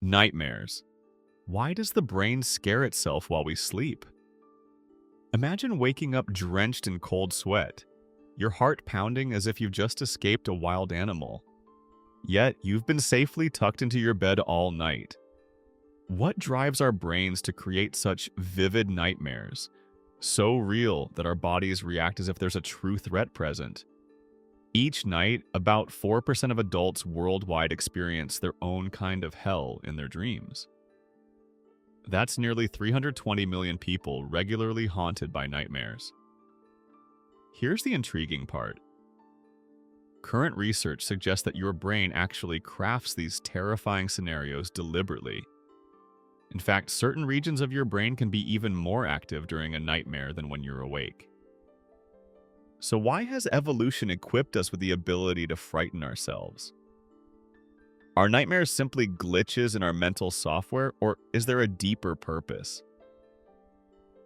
Nightmares. Why does the brain scare itself while we sleep? Imagine waking up drenched in cold sweat, your heart pounding as if you've just escaped a wild animal. Yet you've been safely tucked into your bed all night. What drives our brains to create such vivid nightmares, so real that our bodies react as if there's a true threat present? Each night, about 4% of adults worldwide experience their own kind of hell in their dreams. That's nearly 320 million people regularly haunted by nightmares. Here's the intriguing part. Current research suggests that your brain actually crafts these terrifying scenarios deliberately. In fact, certain regions of your brain can be even more active during a nightmare than when you're awake. So why has evolution equipped us with the ability to frighten ourselves? Are nightmares simply glitches in our mental software, or is there a deeper purpose?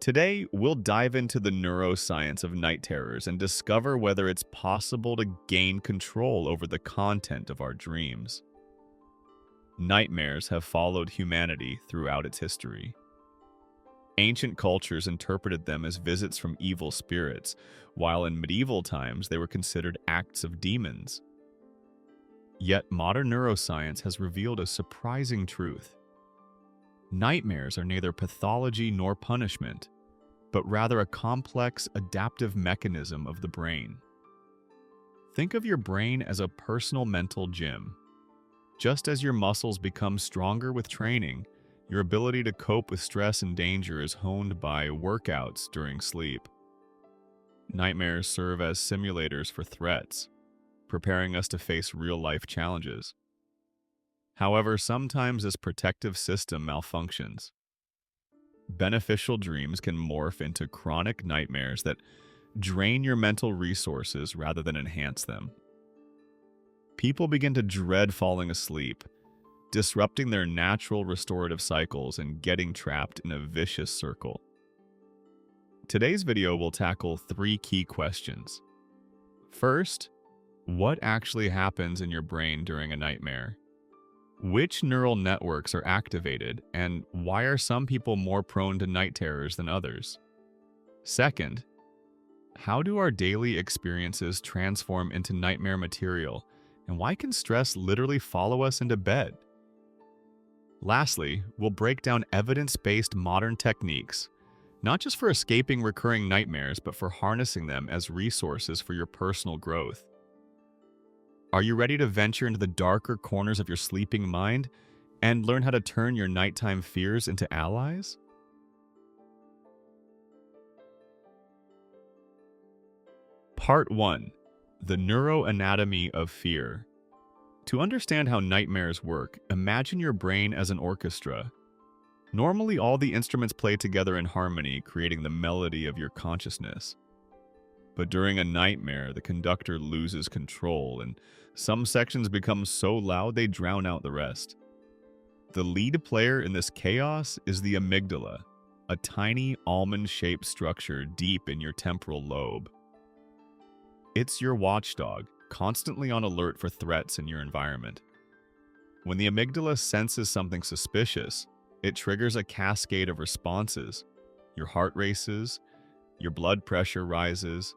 Today, we'll dive into the neuroscience of night terrors and discover whether it's possible to gain control over the content of our dreams. Nightmares have followed humanity throughout its history. Ancient cultures interpreted them as visits from evil spirits, while in medieval times they were considered acts of demons. Yet modern neuroscience has revealed a surprising truth. Nightmares are neither pathology nor punishment, but rather a complex, adaptive mechanism of the brain. Think of your brain as a personal mental gym. Just as your muscles become stronger with training, your ability to cope with stress and danger is honed by workouts during sleep. Nightmares serve as simulators for threats, preparing us to face real-life challenges. However, sometimes this protective system malfunctions. Beneficial dreams can morph into chronic nightmares that drain your mental resources rather than enhance them. People begin to dread falling asleep, disrupting their natural restorative cycles and getting trapped in a vicious circle. Today's video will tackle 3 key questions. First, what actually happens in your brain during a nightmare? Which neural networks are activated, and why are some people more prone to night terrors than others? Second, how do our daily experiences transform into nightmare material, and why can stress literally follow us into bed? Lastly, we'll break down evidence-based modern techniques, not just for escaping recurring nightmares, but for harnessing them as resources for your personal growth. Are you ready to venture into the darker corners of your sleeping mind and learn how to turn your nighttime fears into allies? Part 1. The Neuroanatomy of Fear. To understand how nightmares work, imagine your brain as an orchestra. Normally, all the instruments play together in harmony, creating the melody of your consciousness. But during a nightmare, the conductor loses control, and some sections become so loud they drown out the rest. The lead player in this chaos is the amygdala, a tiny almond-shaped structure deep in your temporal lobe. It's your watchdog, constantly on alert for threats in your environment. When the amygdala senses something suspicious, it triggers a cascade of responses. Your heart races, your blood pressure rises,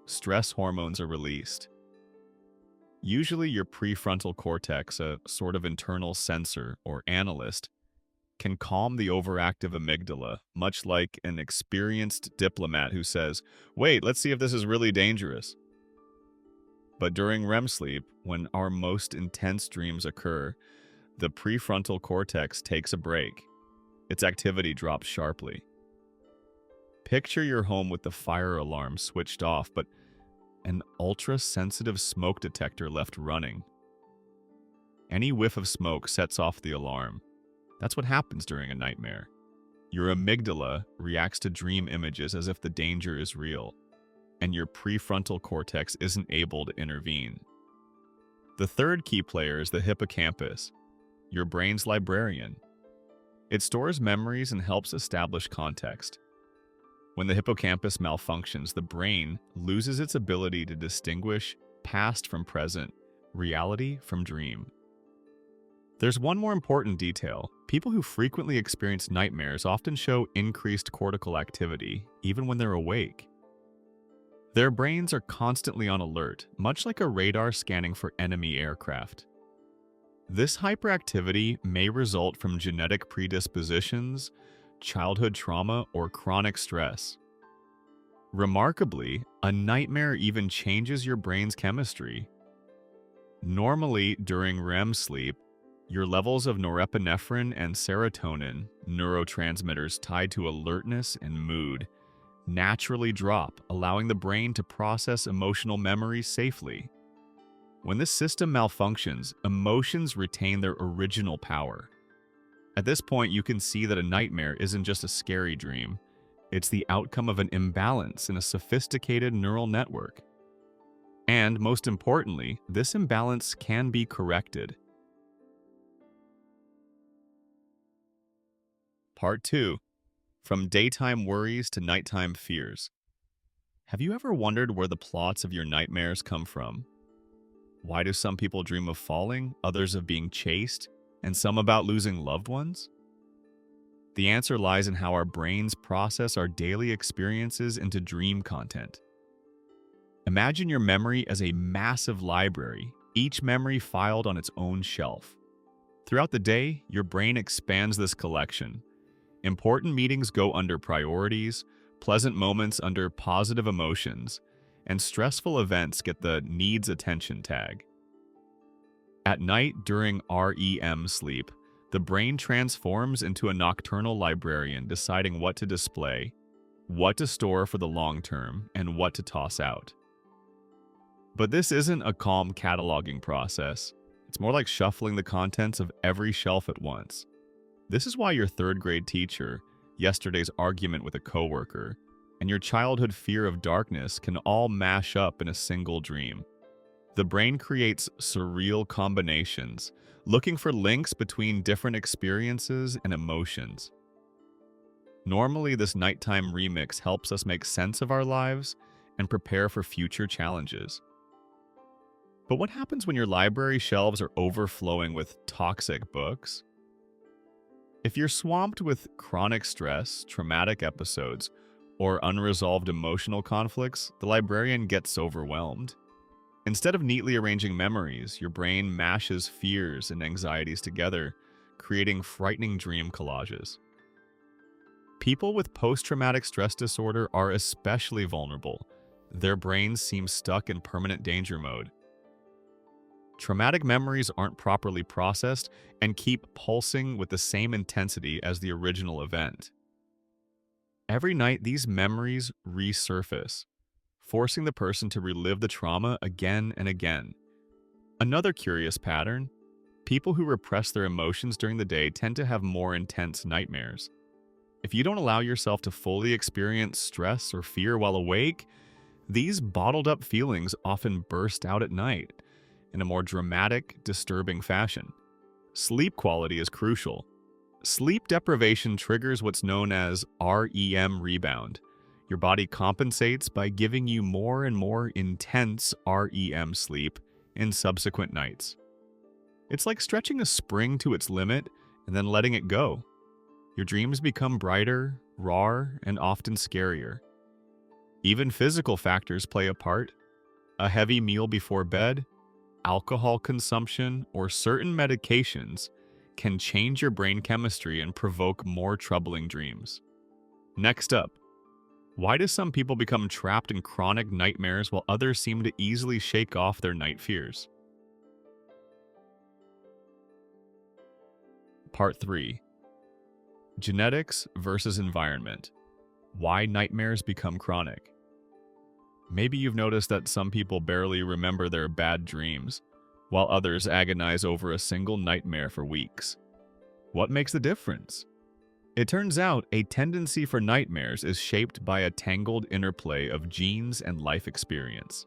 stress hormones are released. Usually your prefrontal cortex, a sort of internal sensor or analyst, can calm the overactive amygdala, much like an experienced diplomat who says, "Wait, let's see if this is really dangerous." But during REM sleep, when our most intense dreams occur, the prefrontal cortex takes a break. Its activity drops sharply. Picture your home with the fire alarm switched off, but an ultra-sensitive smoke detector left running. Any whiff of smoke sets off the alarm. That's what happens during a nightmare. Your amygdala reacts to dream images as if the danger is real, and your prefrontal cortex isn't able to intervene. The third key player is the hippocampus, your brain's librarian. It stores memories and helps establish context. When the hippocampus malfunctions, the brain loses its ability to distinguish past from present, reality from dream. There's one more important detail. People who frequently experience nightmares often show increased cortical activity, even when they're awake. Their brains are constantly on alert, much like a radar scanning for enemy aircraft. This hyperactivity may result from genetic predispositions, childhood trauma, or chronic stress. Remarkably, a nightmare even changes your brain's chemistry. Normally, during REM sleep, your levels of norepinephrine and serotonin, neurotransmitters tied to alertness and mood, naturally drop, allowing the brain to process emotional memories safely. When this system malfunctions, emotions retain their original power. At this point, you can see that a nightmare isn't just a scary dream. It's the outcome of an imbalance in a sophisticated neural network. And most importantly, this imbalance can be corrected. Part 2. From daytime worries to nighttime fears. Have you ever wondered where the plots of your nightmares come from? Why do some people dream of falling, others of being chased, and some about losing loved ones? The answer lies in how our brains process our daily experiences into dream content. Imagine your memory as a massive library, each memory filed on its own shelf. Throughout the day, your brain expands this collection. Important meetings go under priorities, pleasant moments under positive emotions, and stressful events get the needs attention tag. At night, during REM sleep, the brain transforms into a nocturnal librarian, deciding what to display, what to store for the long term, and what to toss out. But this isn't a calm cataloging process. It's more like shuffling the contents of every shelf at once. This is why your third-grade teacher, yesterday's argument with a coworker, and your childhood fear of darkness can all mash up in a single dream. The brain creates surreal combinations, looking for links between different experiences and emotions. Normally, this nighttime remix helps us make sense of our lives and prepare for future challenges. But what happens when your library shelves are overflowing with toxic books? If you're swamped with chronic stress, traumatic episodes, or unresolved emotional conflicts, the librarian gets overwhelmed. Instead of neatly arranging memories, your brain mashes fears and anxieties together, creating frightening dream collages. People with post-traumatic stress disorder are especially vulnerable. Their brains seem stuck in permanent danger mode. Traumatic memories aren't properly processed and keep pulsing with the same intensity as the original event. Every night, these memories resurface, forcing the person to relive the trauma again and again. Another curious pattern: people who repress their emotions during the day tend to have more intense nightmares. If you don't allow yourself to fully experience stress or fear while awake, these bottled-up feelings often burst out at night in a more dramatic, disturbing fashion. Sleep quality is crucial. Sleep deprivation triggers what's known as REM rebound. Your body compensates by giving you more and more intense REM sleep in subsequent nights. It's like stretching a spring to its limit and then letting it go. Your dreams become brighter, raw, and often scarier. Even physical factors play a part. A heavy meal before bed, alcohol consumption, or certain medications can change your brain chemistry and provoke more troubling dreams. Next up, why do some people become trapped in chronic nightmares while others seem to easily shake off their night fears? Part 3. Genetics versus environment. Why nightmares become chronic. Maybe you've noticed that some people barely remember their bad dreams, while others agonize over a single nightmare for weeks. What makes the difference? It turns out a tendency for nightmares is shaped by a tangled interplay of genes and life experience.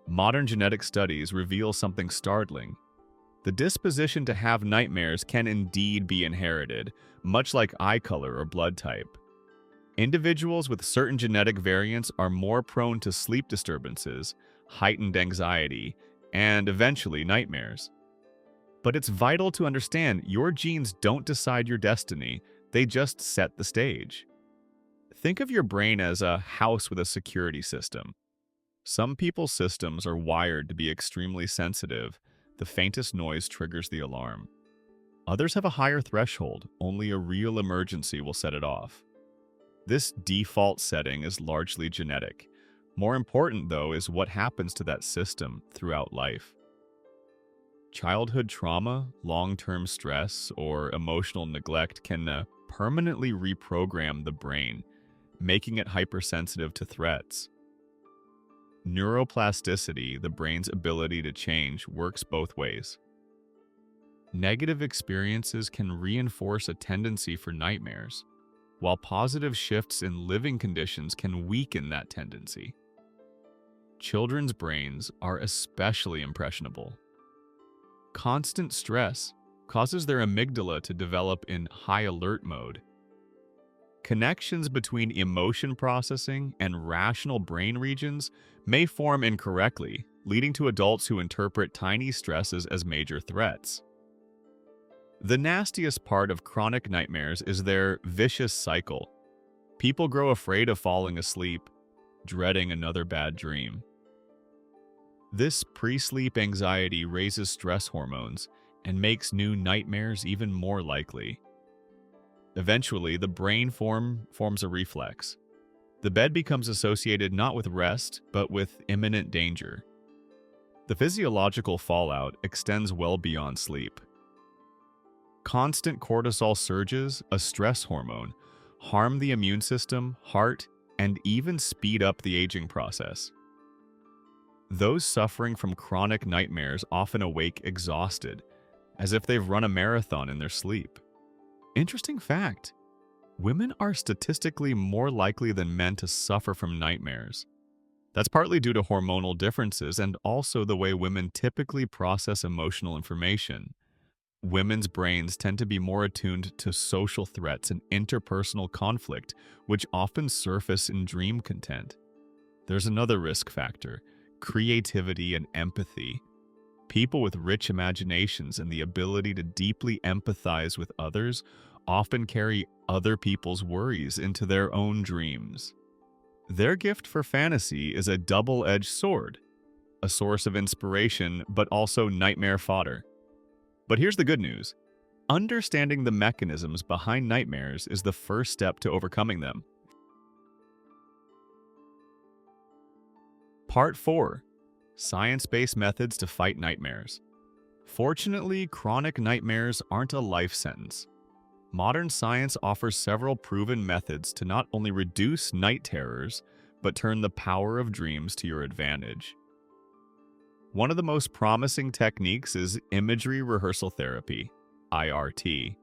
Modern genetic studies reveal something startling. The disposition to have nightmares can indeed be inherited, much like eye color or blood type. Individuals with certain genetic variants are more prone to sleep disturbances, heightened anxiety, and eventually nightmares. But it's vital to understand your genes don't decide your destiny, they just set the stage. Think of your brain as a house with a security system. Some people's systems are wired to be extremely sensitive. The faintest noise triggers the alarm. Others have a higher threshold, only a real emergency will set it off. This default setting is largely genetic. More important, though, is what happens to that system throughout life. Childhood trauma, long-term stress, or emotional neglect can permanently reprogram the brain, making it hypersensitive to threats. Neuroplasticity, the brain's ability to change, works both ways. Negative experiences can reinforce a tendency for nightmares, while positive shifts in living conditions can weaken that tendency. Children's brains are especially impressionable. Constant stress causes their amygdala to develop in high alert mode. Connections between emotion processing and rational brain regions may form incorrectly, leading to adults who interpret tiny stresses as major threats. The nastiest part of chronic nightmares is their vicious cycle. People grow afraid of falling asleep, dreading another bad dream. This pre-sleep anxiety raises stress hormones and makes new nightmares even more likely. Eventually, the brain forms a reflex. The bed becomes associated not with rest, but with imminent danger. The physiological fallout extends well beyond sleep. Constant cortisol surges, a stress hormone, harm the immune system, heart, and even speed up the aging process. Those suffering from chronic nightmares often awake exhausted, as if they've run a marathon in their sleep. Interesting fact, women are statistically more likely than men to suffer from nightmares. That's partly due to hormonal differences and also the way women typically process emotional information. Women's brains tend to be more attuned to social threats and interpersonal conflict, which often surface in dream content. There's another risk factor: creativity and empathy. People with rich imaginations and the ability to deeply empathize with others often carry other people's worries into their own dreams. Their gift for fantasy is a double-edged sword, a source of inspiration, but also nightmare fodder. But here's the good news. Understanding the mechanisms behind nightmares is the first step to overcoming them. Part 4. Science-based methods to fight nightmares. Fortunately, chronic nightmares aren't a life sentence. Modern science offers several proven methods to not only reduce night terrors, but turn the power of dreams to your advantage. One of the most promising techniques is Imagery Rehearsal Therapy, IRT.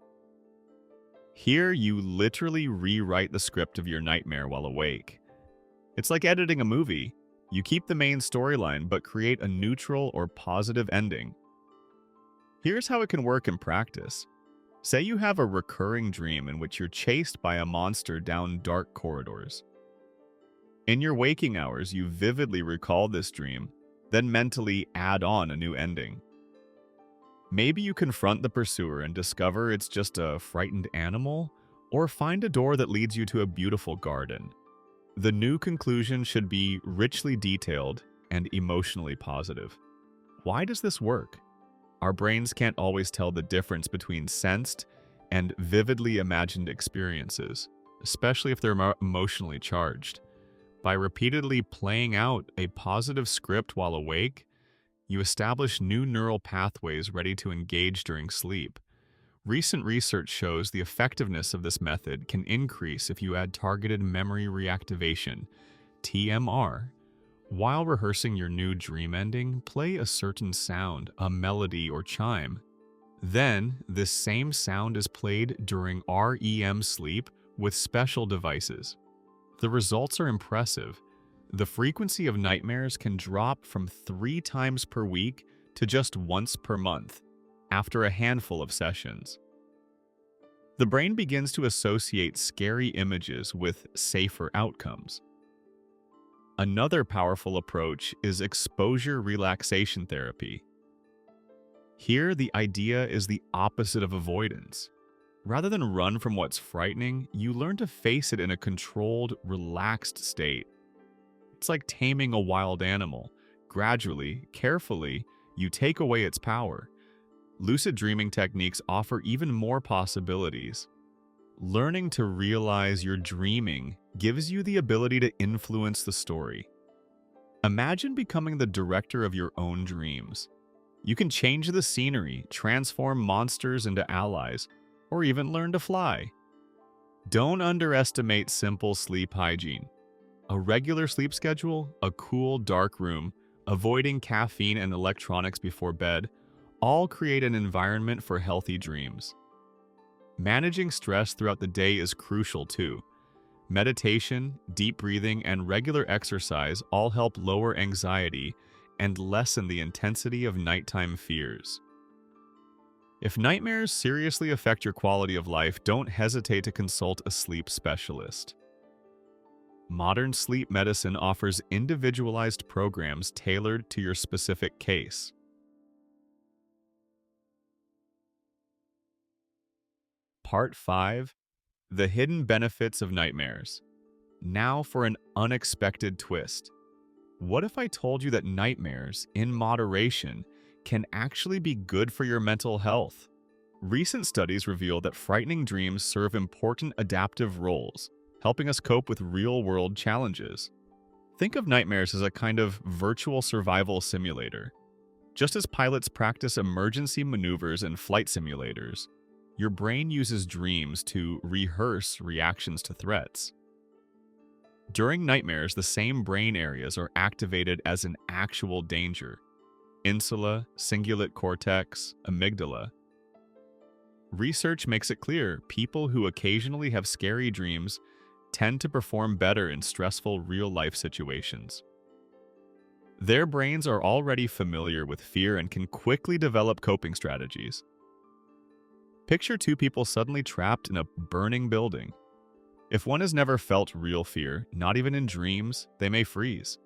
Here, you literally rewrite the script of your nightmare while awake. It's like editing a movie. You keep the main storyline, but create a neutral or positive ending. Here's how it can work in practice. Say you have a recurring dream in which you're chased by a monster down dark corridors. In your waking hours, you vividly recall this dream, then mentally add on a new ending. Maybe you confront the pursuer and discover it's just a frightened animal, or find a door that leads you to a beautiful garden. The new conclusion should be richly detailed and emotionally positive. Why does this work? Our brains can't always tell the difference between sensed and vividly imagined experiences, especially if they're emotionally charged. By repeatedly playing out a positive script while awake, you establish new neural pathways ready to engage during sleep. Recent research shows the effectiveness of this method can increase if you add targeted memory reactivation, TMR. While rehearsing your new dream ending, play a certain sound, a melody or chime. Then, this same sound is played during REM sleep with special devices. The results are impressive. The frequency of nightmares can drop from 3 times per week to just once per month after a handful of sessions. The brain begins to associate scary images with safer outcomes. Another powerful approach is exposure relaxation therapy. Here, the idea is the opposite of avoidance. Rather than run from what's frightening, you learn to face it in a controlled, relaxed state. It's like taming a wild animal. Gradually, carefully, you take away its power. Lucid dreaming techniques offer even more possibilities. Learning to realize you're dreaming gives you the ability to influence the story. Imagine becoming the director of your own dreams. You can change the scenery, transform monsters into allies, or even learn to fly. Don't underestimate simple sleep hygiene. A regular sleep schedule, a cool, dark room, avoiding caffeine and electronics before bed, all create an environment for healthy dreams. Managing stress throughout the day is crucial too. Meditation, deep breathing, and regular exercise all help lower anxiety and lessen the intensity of nighttime fears. If nightmares seriously affect your quality of life, don't hesitate to consult a sleep specialist. Modern sleep medicine offers individualized programs tailored to your specific case. Part 5. The Hidden Benefits of Nightmares. Now for an unexpected twist. What if I told you that nightmares, in moderation, can actually be good for your mental health? Recent studies reveal that frightening dreams serve important adaptive roles, helping us cope with real-world challenges. Think of nightmares as a kind of virtual survival simulator. Just as pilots practice emergency maneuvers in flight simulators, your brain uses dreams to rehearse reactions to threats. During nightmares, the same brain areas are activated as an actual danger: insula, cingulate cortex, amygdala. Research makes it clear people who occasionally have scary dreams tend to perform better in stressful real-life situations. Their brains are already familiar with fear and can quickly develop coping strategies. Picture two people suddenly trapped in a burning building. If one has never felt real fear, not even in dreams, they may freeze.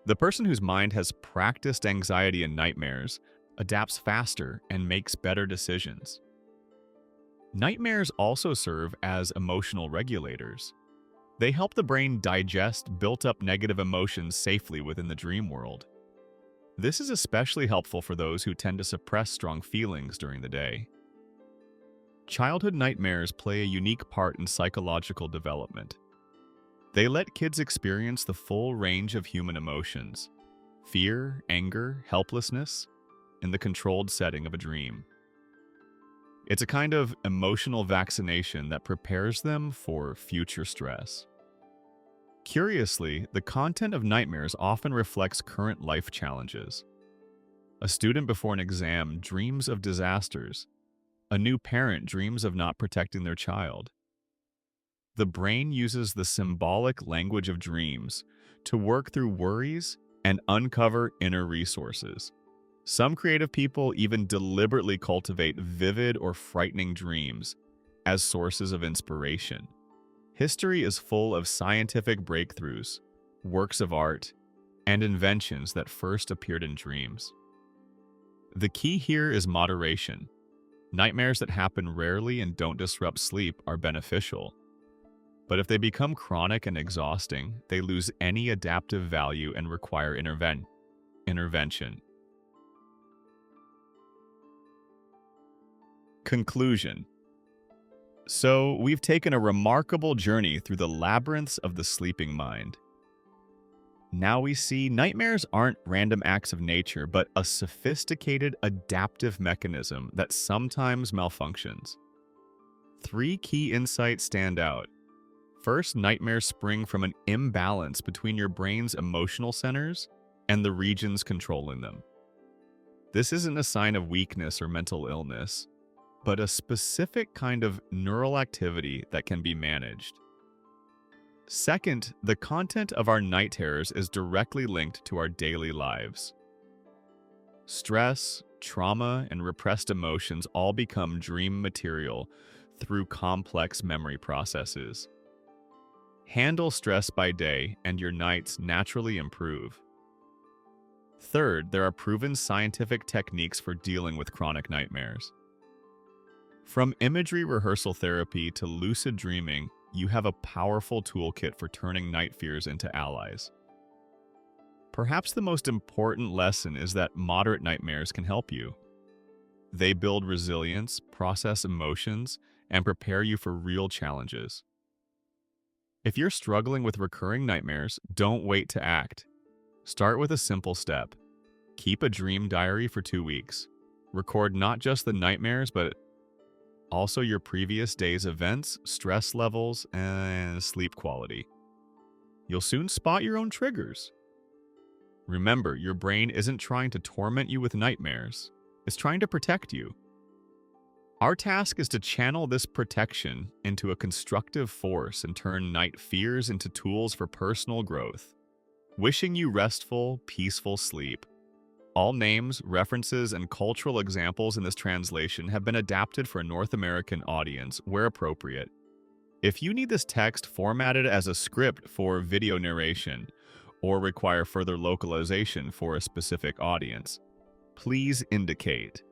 The person whose mind has practiced anxiety and nightmares adapts faster and makes better decisions. Nightmares also serve as emotional regulators. They help the brain digest built-up negative emotions safely within the dream world. This is especially helpful for those who tend to suppress strong feelings during the day. Childhood nightmares play a unique part in psychological development. They let kids experience the full range of human emotions: fear, anger, helplessness, in the controlled setting of a dream. It's a kind of emotional vaccination that prepares them for future stress. Curiously, the content of nightmares often reflects current life challenges. A student before an exam dreams of disasters. A new parent dreams of not protecting their child. The brain uses the symbolic language of dreams to work through worries and uncover inner resources. Some creative people even deliberately cultivate vivid or frightening dreams as sources of inspiration. History is full of scientific breakthroughs, works of art, and inventions that first appeared in dreams. The key here is moderation. Nightmares that happen rarely and don't disrupt sleep are beneficial. But if they become chronic and exhausting, they lose any adaptive value and require intervention. Conclusion. So, we've taken a remarkable journey through the labyrinths of the sleeping mind. Now we see nightmares aren't random acts of nature, but a sophisticated adaptive mechanism that sometimes malfunctions. 3 key insights stand out. First, nightmares spring from an imbalance between your brain's emotional centers and the regions controlling them. This isn't a sign of weakness or mental illness, but a specific kind of neural activity that can be managed. Second, the content of our night terrors is directly linked to our daily lives. Stress, trauma, and repressed emotions all become dream material through complex memory processes. Handle stress by day, and your nights naturally improve. Third, there are proven scientific techniques for dealing with chronic nightmares. From imagery rehearsal therapy to lucid dreaming, you have a powerful toolkit for turning night fears into allies. Perhaps the most important lesson is that moderate nightmares can help you. They build resilience, process emotions, and prepare you for real challenges. If you're struggling with recurring nightmares, don't wait to act. Start with a simple step. Keep a dream diary for 2 weeks. Record not just the nightmares, but also your previous day's events, stress levels, and sleep quality. You'll soon spot your own triggers. Remember, your brain isn't trying to torment you with nightmares. It's trying to protect you. Our task is to channel this protection into a constructive force and turn night fears into tools for personal growth. Wishing you restful, peaceful sleep. All names, references, and cultural examples in this translation have been adapted for a North American audience where appropriate. If you need this text formatted as a script for video narration or require further localization for a specific audience, please indicate.